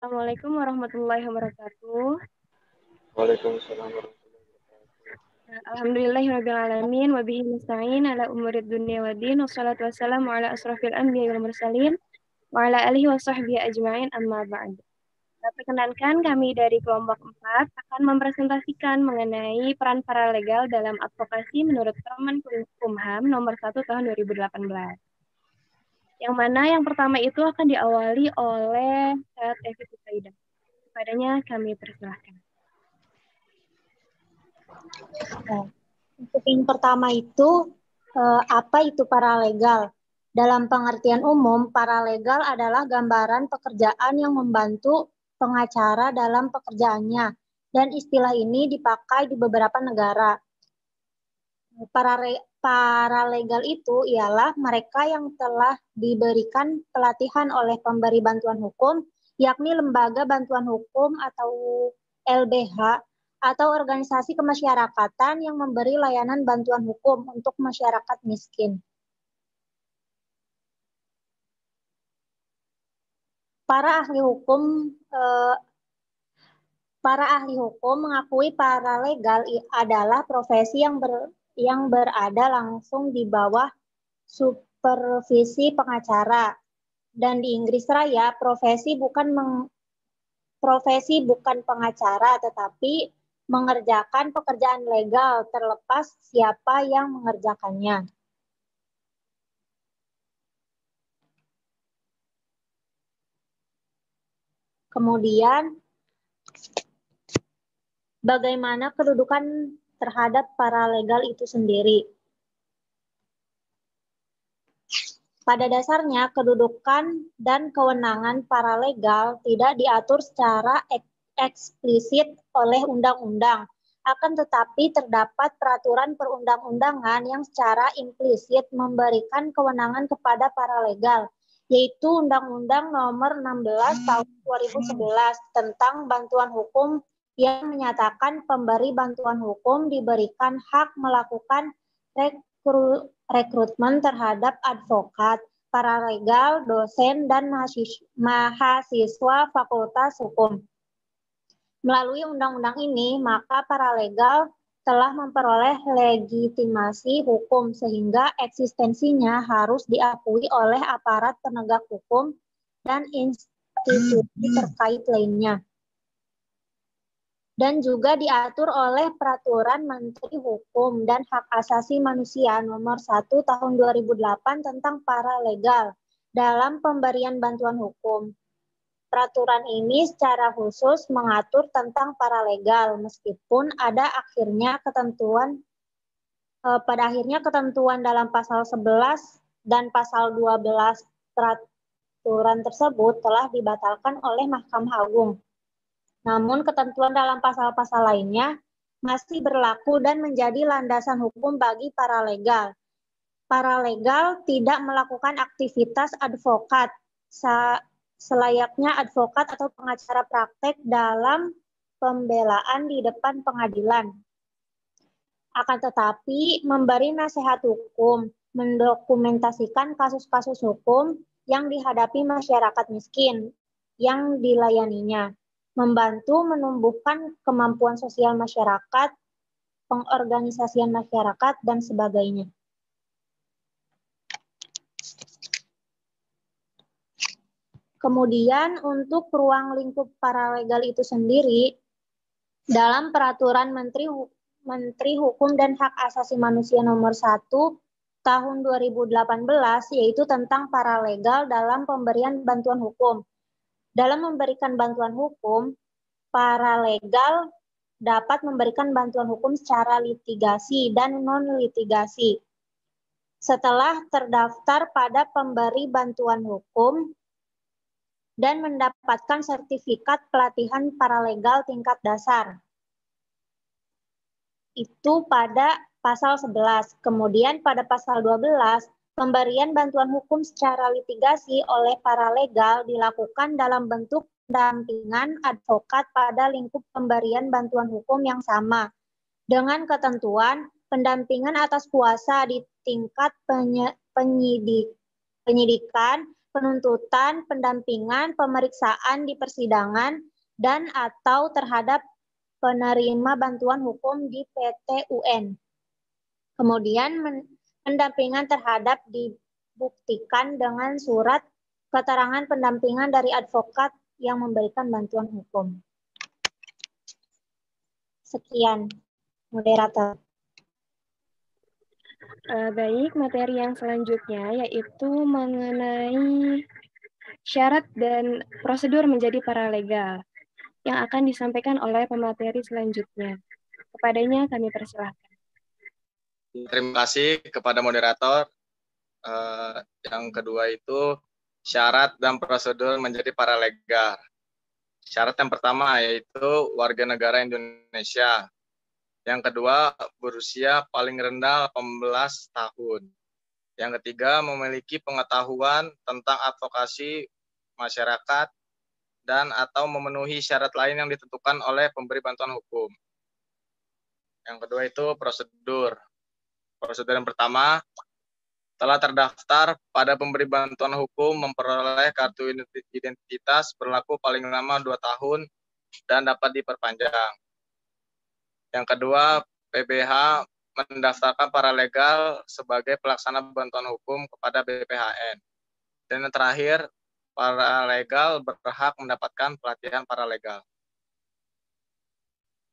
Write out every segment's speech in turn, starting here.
Assalamualaikum warahmatullahi wabarakatuh. Waalaikumsalam warahmatullahi wabarakatuh. Alhamdulillahirrabbilalamin. Wabihi nasta'in ala umurid dunia wa din. Wassalatu wassalamu ala asrafil anbiya wal mursalin. Wa ala alihi wa sahbihi ajma'in amma ba'd. Perkenalkan kami dari kelompok 4 akan mempresentasikan mengenai peran paralegal dalam advokasi menurut Kemenkumham nomor 1 tahun 2018. Yang mana yang pertama itu akan diawali oleh Ustaz Evi Kusaidah. Kepadanya kami persilahkan. Untuk yang pertama itu, apa itu paralegal? Dalam pengertian umum, paralegal adalah gambaran pekerjaan yang membantu pengacara dalam pekerjaannya, dan istilah ini dipakai di beberapa negara. Paralegal itu ialah mereka yang telah diberikan pelatihan oleh pemberi bantuan hukum, yakni lembaga bantuan hukum atau LBH, atau organisasi kemasyarakatan yang memberi layanan bantuan hukum untuk masyarakat miskin. Para ahli hukum mengakui paralegal adalah profesi yang berada langsung di bawah supervisi pengacara. Dan di Inggris Raya, profesi bukan pengacara, tetapi mengerjakan pekerjaan legal terlepas siapa yang mengerjakannya. Kemudian, bagaimana kedudukan terhadap paralegal itu sendiri? Pada dasarnya, kedudukan dan kewenangan paralegal tidak diatur secara eksplisit oleh undang-undang. Akan tetapi terdapat peraturan perundang-undangan yang secara implisit memberikan kewenangan kepada paralegal, yaitu Undang-Undang Nomor 16 Tahun 2011 tentang bantuan hukum yang menyatakan pemberi bantuan hukum diberikan hak melakukan rekrutmen terhadap advokat, paralegal, dosen, dan mahasiswa Fakultas Hukum. Melalui undang-undang ini, maka paralegal telah memperoleh legitimasi hukum sehingga eksistensinya harus diakui oleh aparat penegak hukum dan institusi terkait lainnya. Dan juga diatur oleh Peraturan Menteri Hukum dan Hak Asasi Manusia Nomor 1 Tahun 2008 tentang paralegal dalam pemberian bantuan hukum. Peraturan ini secara khusus mengatur tentang paralegal, meskipun pada akhirnya ketentuan dalam pasal 11 dan pasal 12 peraturan tersebut telah dibatalkan oleh Mahkamah Agung. Namun ketentuan dalam pasal-pasal lainnya masih berlaku dan menjadi landasan hukum bagi paralegal. Paralegal tidak melakukan aktivitas advokat selayaknya advokat atau pengacara praktek dalam pembelaan di depan pengadilan. Akan tetapi memberi nasihat hukum, mendokumentasikan kasus-kasus hukum yang dihadapi masyarakat miskin yang dilayaninya, membantu menumbuhkan kemampuan sosial masyarakat, pengorganisasian masyarakat, dan sebagainya. Kemudian untuk ruang lingkup paralegal itu sendiri, dalam Peraturan Menteri Hukum dan Hak Asasi Manusia Nomor 1 Tahun 2018, yaitu tentang paralegal dalam pemberian bantuan hukum. Dalam memberikan bantuan hukum, paralegal dapat memberikan bantuan hukum secara litigasi dan non-litigasi. Setelah terdaftar pada pemberi bantuan hukum dan mendapatkan sertifikat pelatihan paralegal tingkat dasar. Itu pada pasal 11. Kemudian pada pasal 12, pemberian bantuan hukum secara litigasi oleh paralegal dilakukan dalam bentuk pendampingan advokat pada lingkup pemberian bantuan hukum yang sama, dengan ketentuan pendampingan atas kuasa di tingkat penyidikan penuntutan, pendampingan, pemeriksaan di persidangan, dan atau terhadap penerima bantuan hukum di PT UN. Kemudian pendampingan terhadap dibuktikan dengan surat keterangan pendampingan dari advokat yang memberikan bantuan hukum. Sekian, moderator. Baik, materi yang selanjutnya yaitu mengenai syarat dan prosedur menjadi paralegal yang akan disampaikan oleh pemateri selanjutnya. Kepadanya kami persilahkan. Terima kasih kepada moderator. Yang kedua itu syarat dan prosedur menjadi paralegal. Syarat yang pertama yaitu warga negara Indonesia. Yang kedua, berusia paling rendah 18 tahun. Yang ketiga, memiliki pengetahuan tentang advokasi masyarakat dan atau memenuhi syarat lain yang ditentukan oleh pemberi bantuan hukum. Yang kedua itu prosedur. Prosedur yang pertama, telah terdaftar pada pemberi bantuan hukum memperoleh kartu identitas berlaku paling lama 2 tahun dan dapat diperpanjang. Yang kedua, PBH mendaftarkan paralegal sebagai pelaksana bantuan hukum kepada BPHN. Dan yang terakhir, paralegal berhak mendapatkan pelatihan paralegal.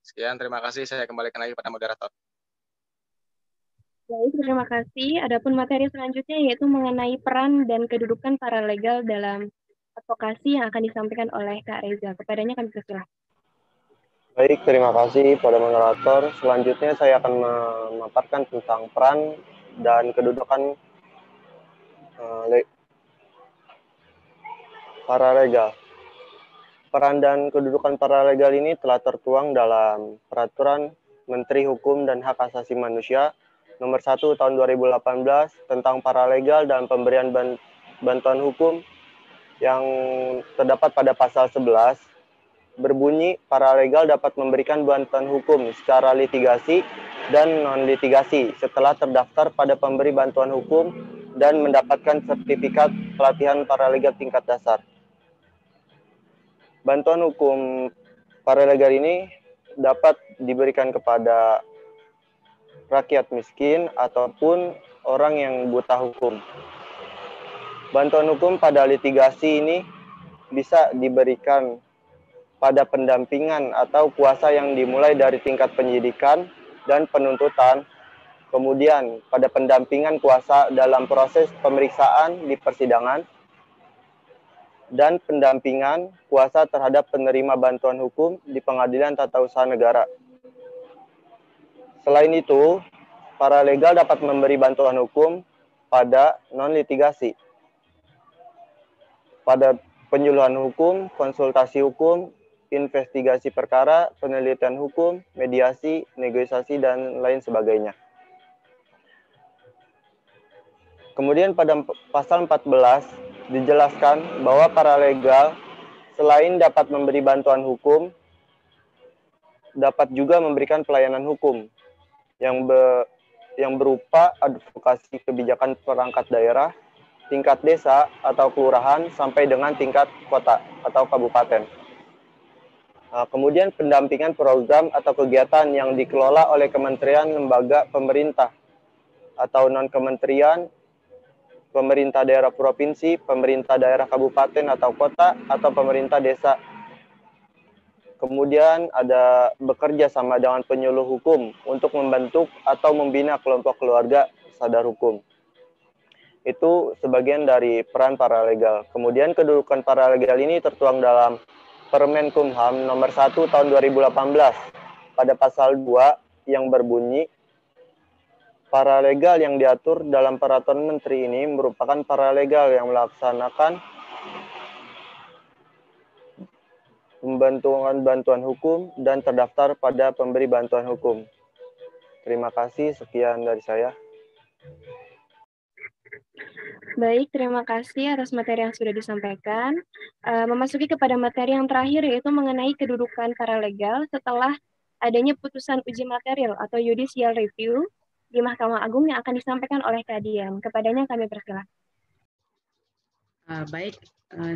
Sekian, terima kasih. Saya kembalikan lagi kepada moderator. Baik, terima kasih. Adapun materi selanjutnya yaitu mengenai peran dan kedudukan paralegal dalam advokasi yang akan disampaikan oleh Kak Reza. Kepadanya kami persilahkan. Baik, terima kasih pada moderator. Selanjutnya saya akan memaparkan tentang peran dan kedudukan paralegal. Peran dan kedudukan paralegal ini telah tertuang dalam Peraturan Menteri Hukum dan Hak Asasi Manusia Nomor 1 Tahun 2018 tentang paralegal dan pemberian bantuan hukum yang terdapat pada pasal 11. Berbunyi, paralegal dapat memberikan bantuan hukum secara litigasi dan non-litigasi setelah terdaftar pada pemberi bantuan hukum dan mendapatkan sertifikat pelatihan paralegal tingkat dasar. Bantuan hukum paralegal ini dapat diberikan kepada rakyat miskin ataupun orang yang buta hukum. Bantuan hukum pada litigasi ini bisa diberikan pada pendampingan atau kuasa yang dimulai dari tingkat penyidikan dan penuntutan, kemudian pada pendampingan kuasa dalam proses pemeriksaan di persidangan, dan pendampingan kuasa terhadap penerima bantuan hukum di pengadilan tata usaha negara. Selain itu, paralegal dapat memberi bantuan hukum pada non-litigasi, pada penyuluhan hukum, konsultasi hukum, investigasi perkara, penelitian hukum, mediasi, negosiasi, dan lain sebagainya. Kemudian pada pasal 14 dijelaskan bahwa paralegal selain dapat memberi bantuan hukum, dapat juga memberikan pelayanan hukum yang berupa advokasi kebijakan perangkat daerah, tingkat desa atau kelurahan, sampai dengan tingkat kota atau kabupaten. Kemudian pendampingan program atau kegiatan yang dikelola oleh kementerian lembaga pemerintah atau non-kementerian, pemerintah daerah provinsi, pemerintah daerah kabupaten atau kota, atau pemerintah desa. Kemudian ada bekerja sama dengan penyuluh hukum untuk membentuk atau membina kelompok keluarga sadar hukum. Itu sebagian dari peran paralegal. Kemudian kedudukan paralegal ini tertuang dalam Permenkumham nomor 1 tahun 2018 pada pasal 2 yang berbunyi, paralegal yang diatur dalam peraturan menteri ini merupakan paralegal yang melaksanakan bantuan hukum dan terdaftar pada pemberi bantuan hukum. Terima kasih, sekian dari saya. Baik, terima kasih atas materi yang sudah disampaikan. Memasuki kepada materi yang terakhir yaitu mengenai kedudukan paralegal setelah adanya putusan uji material atau judicial review di Mahkamah Agung yang akan disampaikan oleh Kak Dian. Kepadanya kami persilahkan. Baik,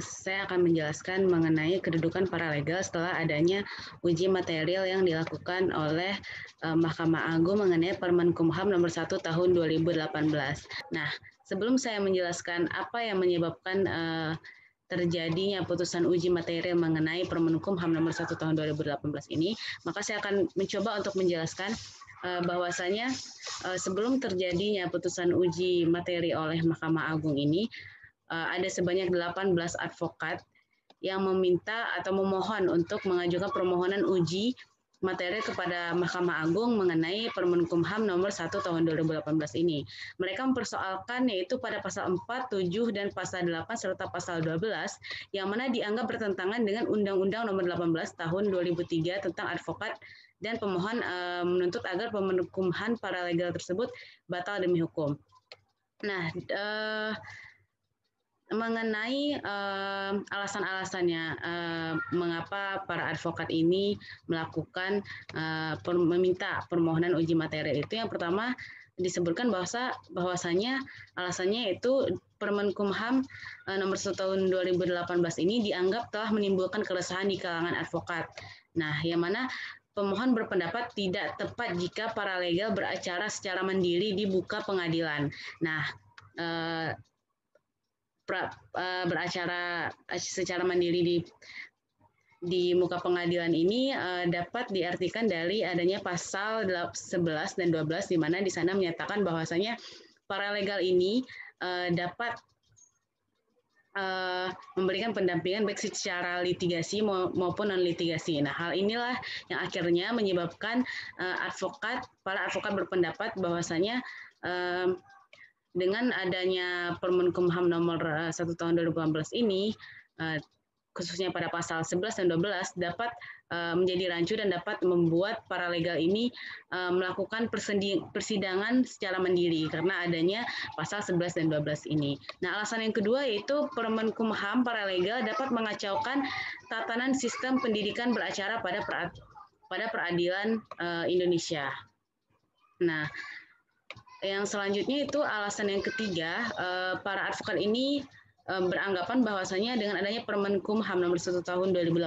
saya akan menjelaskan mengenai kedudukan paralegal setelah adanya uji material yang dilakukan oleh Mahkamah Agung mengenai Permenkumham nomor 1 tahun 2018. Nah, sebelum saya menjelaskan apa yang menyebabkan terjadinya putusan uji material mengenai Permenkumham nomor 1 tahun 2018 ini, maka saya akan mencoba untuk menjelaskan bahwasanya sebelum terjadinya putusan uji materi oleh Mahkamah Agung ini, ada sebanyak 18 advokat yang meminta atau memohon untuk mengajukan permohonan uji materi kepada Mahkamah Agung mengenai Permenkumham nomor 1 tahun 2018 ini. Mereka mempersoalkan yaitu pada pasal 4, 7, dan pasal 8 serta pasal 12 yang mana dianggap bertentangan dengan Undang-Undang nomor 18 tahun 2003 tentang advokat, dan pemohon menuntut agar Permenkumham paralegal tersebut batal demi hukum. Nah, mengenai alasan-alasannya mengapa para advokat ini melakukan meminta permohonan uji materi itu, yang pertama disebutkan bahwasanya alasannya itu Permenkumham nomor 1 tahun 2018 ini dianggap telah menimbulkan keresahan di kalangan advokat. Nah, yang mana pemohon berpendapat tidak tepat jika paralegal beracara secara mandiri di muka pengadilan. Nah, beracara secara mandiri di muka pengadilan ini dapat diartikan dari adanya pasal 11 dan 12 di mana di sana menyatakan bahwasanya paralegal ini dapat memberikan pendampingan baik secara litigasi maupun non litigasi. Nah, hal inilah yang akhirnya menyebabkan para advokat berpendapat bahwasanya dengan adanya Permenkumham nomor 1 tahun 2018 ini, khususnya pada pasal 11 dan 12, dapat menjadi rancu dan dapat membuat paralegal ini melakukan persidangan secara mandiri karena adanya pasal 11 dan 12 ini. Nah, alasan yang kedua yaitu Permenkumham paralegal dapat mengacaukan tatanan sistem pendidikan beracara pada peradilan Indonesia. Nah, yang selanjutnya itu alasan yang ketiga, para advokat ini beranggapan bahwasanya dengan adanya Permenkumham nomor 1 tahun 2018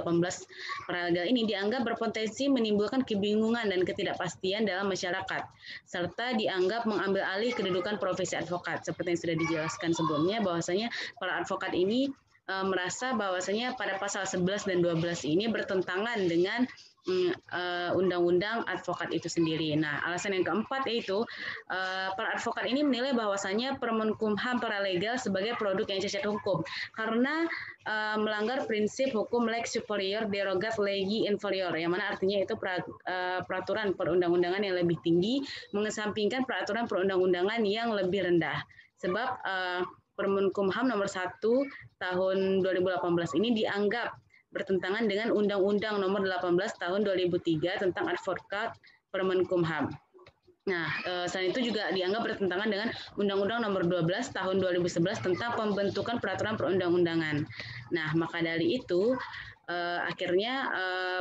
paralegal ini dianggap berpotensi menimbulkan kebingungan dan ketidakpastian dalam masyarakat, serta dianggap mengambil alih kedudukan profesi advokat. Seperti yang sudah dijelaskan sebelumnya, bahwasanya para advokat ini merasa bahwasanya pada pasal 11 dan 12 ini bertentangan dengan undang-undang advokat itu sendiri. Nah, alasan yang keempat yaitu para advokat ini menilai bahwasanya Permenkumham paralegal sebagai produk yang cacat hukum karena melanggar prinsip hukum lex superior derogat legi inferior, yang mana artinya itu peraturan perundang-undangan yang lebih tinggi mengesampingkan peraturan perundang-undangan yang lebih rendah. Sebab Permenkumham nomor 1 tahun 2018 ini dianggap bertentangan dengan Undang-Undang nomor 18 tahun 2003 tentang advokat Permenkumham. Nah, selain itu juga dianggap bertentangan dengan Undang-Undang nomor 12 tahun 2011 tentang pembentukan peraturan perundang-undangan. Nah, maka dari itu akhirnya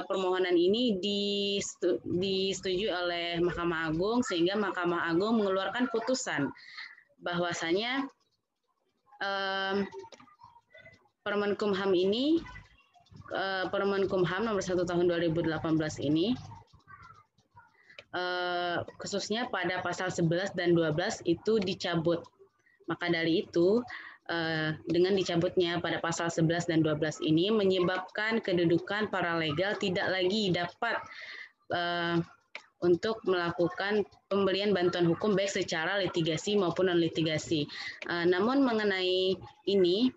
permohonan ini disetujui oleh Mahkamah Agung, sehingga Mahkamah Agung mengeluarkan putusan bahwasanya Permenkumham ini Permenkumham nomor 1 tahun 2018 ini khususnya pada pasal 11 dan 12 itu dicabut. Maka dari itu dengan dicabutnya pada pasal 11 dan 12 ini menyebabkan kedudukan paralegal tidak lagi dapat untuk melakukan pemberian bantuan hukum baik secara litigasi maupun non litigasi. Namun mengenai ini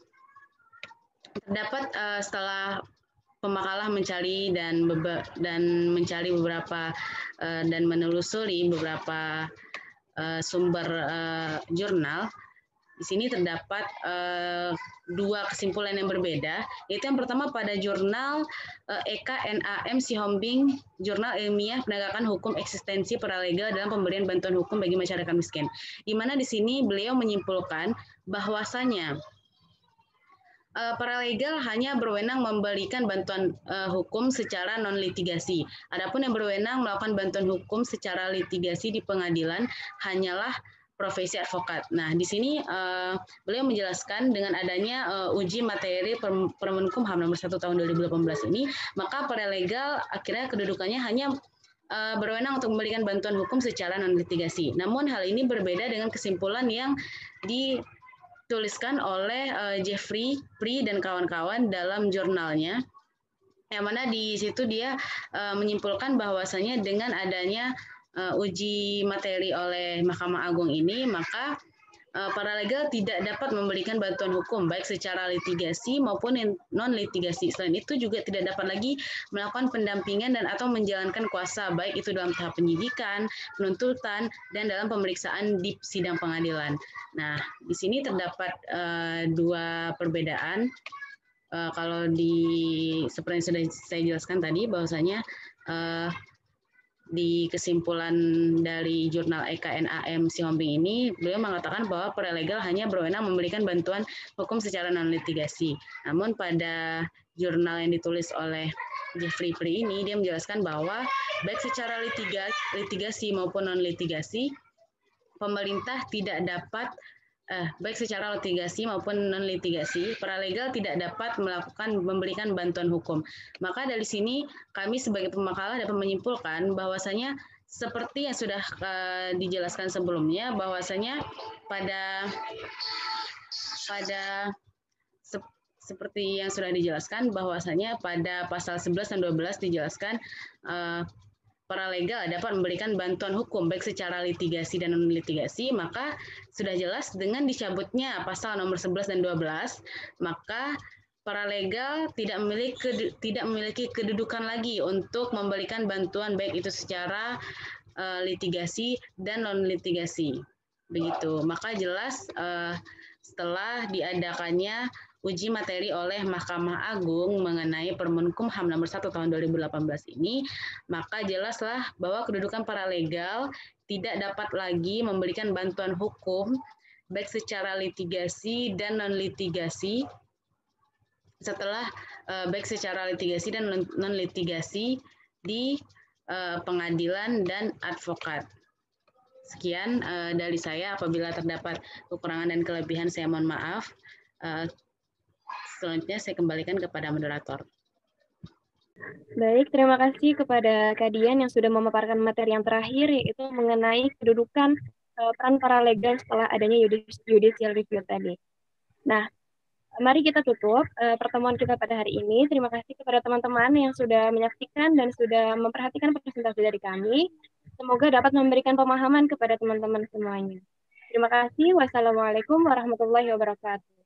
terdapat setelah pemakalah mencari dan mencari beberapa dan menelusuri beberapa sumber jurnal. Di sini terdapat dua kesimpulan yang berbeda, yaitu yang pertama pada jurnal EKNAM Sihombing, Jurnal Ilmiah Penegakan Hukum Eksistensi Paralegal dalam Pemberian Bantuan Hukum bagi Masyarakat Miskin, di mana di sini beliau menyimpulkan bahwasanya paralegal hanya berwenang memberikan bantuan hukum secara non litigasi. Adapun yang berwenang melakukan bantuan hukum secara litigasi di pengadilan hanyalah profesi advokat. Nah, di sini beliau menjelaskan dengan adanya uji materi Permenkumham nomor 1 tahun 2018 ini, maka paralegal akhirnya kedudukannya hanya berwenang untuk memberikan bantuan hukum secara non-litigasi. Namun hal ini berbeda dengan kesimpulan yang dituliskan oleh Jeffrey Pri dan kawan-kawan dalam jurnalnya, yang mana di situ dia menyimpulkan bahwasanya dengan adanya uji materi oleh Mahkamah Agung ini, maka paralegal tidak dapat memberikan bantuan hukum baik secara litigasi maupun non-litigasi. Selain itu juga tidak dapat lagi melakukan pendampingan dan atau menjalankan kuasa baik itu dalam tahap penyidikan, penuntutan, dan dalam pemeriksaan di sidang pengadilan. Nah, di sini terdapat dua perbedaan. Kalau seperti yang sudah saya jelaskan tadi, bahwasanya di kesimpulan dari jurnal EKNAM Sihombing ini, beliau mengatakan bahwa paralegal hanya berwenang memberikan bantuan hukum secara non-litigasi. Namun pada jurnal yang ditulis oleh Jeffrey Pri ini, dia menjelaskan bahwa baik secara litigasi maupun non-litigasi, pemerintah tidak dapat baik secara litigasi maupun non-litigasi, paralegal tidak dapat memberikan bantuan hukum. Maka dari sini kami sebagai pemakalah dapat menyimpulkan bahwasanya seperti yang sudah dijelaskan sebelumnya, bahwasanya seperti yang sudah dijelaskan bahwasanya pada pasal 11 dan 12 dijelaskan paralegal dapat memberikan bantuan hukum baik secara litigasi dan non-litigasi, maka sudah jelas dengan dicabutnya pasal nomor 11 dan 12, maka paralegal tidak memiliki kedudukan lagi untuk memberikan bantuan baik itu secara litigasi dan non-litigasi. Begitu. Maka jelas setelah diadakannya uji materi oleh Mahkamah Agung mengenai Permenkumham nomor 1 tahun 2018 ini, maka jelaslah bahwa kedudukan paralegal tidak dapat lagi memberikan bantuan hukum baik secara litigasi dan non-litigasi setelah baik secara litigasi dan non-litigasi di pengadilan dan advokat. Sekian dari saya. Apabila terdapat kekurangan dan kelebihan, saya mohon maaf. Selanjutnya saya kembalikan kepada moderator. Baik, terima kasih kepada Kak Dian yang sudah memaparkan materi yang terakhir, yaitu mengenai kedudukan peran paralegal setelah adanya judicial review tadi. Nah, mari kita tutup pertemuan kita pada hari ini. Terima kasih kepada teman-teman yang sudah menyaksikan dan sudah memperhatikan presentasi dari kami. Semoga dapat memberikan pemahaman kepada teman-teman semuanya. Terima kasih. Wassalamualaikum warahmatullahi wabarakatuh.